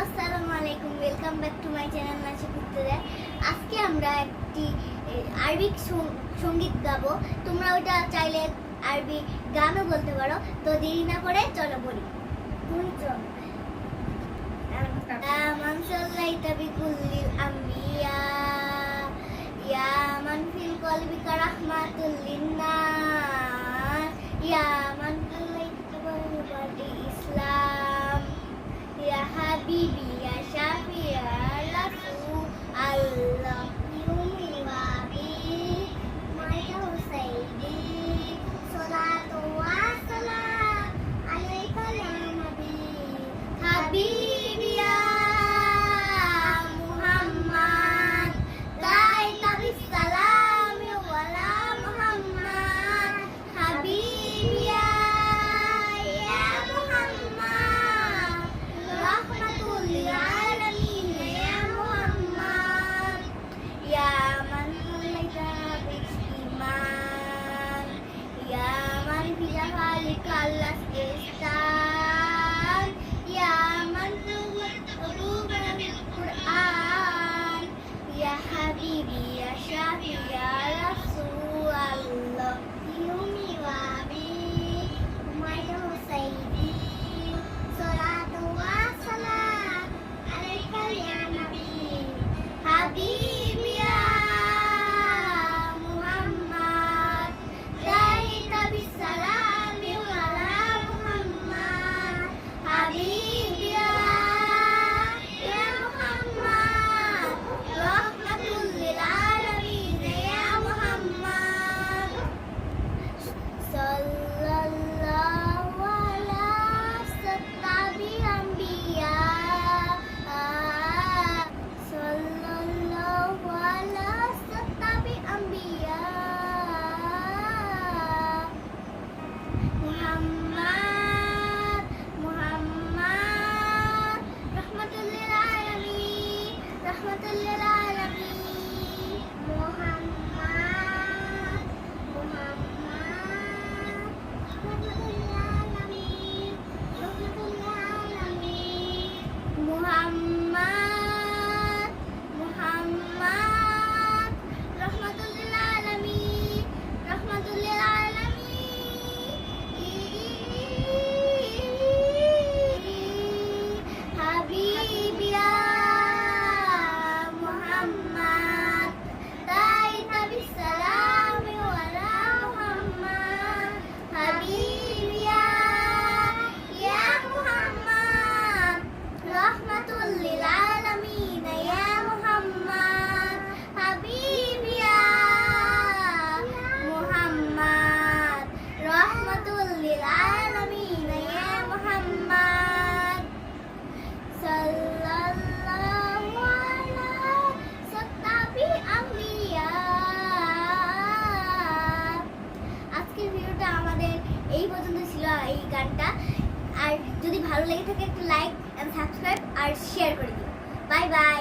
আসসালামু আলাইকুম, welcome back to my channel Nashik উত্তরে। আজকে আমরা একটি আরবিক সঙ্গীত গাবো। তোমরা ওটা চাইলে আরবি গানও বলতে পারো। তো দেরি না করে চলো বলি। তুমি চলো। মান সাল্লাইতা বিকুল্লিল আম্বিয়া ইয়া মান ফিল কলবিকা রাহমাতুল লিন্নাস ইয়া মান সাল্লাইতা বিবাদি ইসলাম ya habibi ya syafi ya rasul Allah yumi wa bi maya husaidi salatu wa salam alaika ya nabi habibi ya Muhammad daita bis salam wala Muhammad habibi ya Allah Istan ya man tuwat Quran ya habibi ya syafi ya Rasulullah yumi wa bi maya husaidi salatu wa salam alaika ya nabi habibi ya Muhammad daita bis salam এই পর্যন্ত ছিল এই গানটা। আর যদি ভালো লেগে থাকে একটু লাইক এন্ড সাবস্ক্রাইব আর শেয়ার করে দিও। Bye by.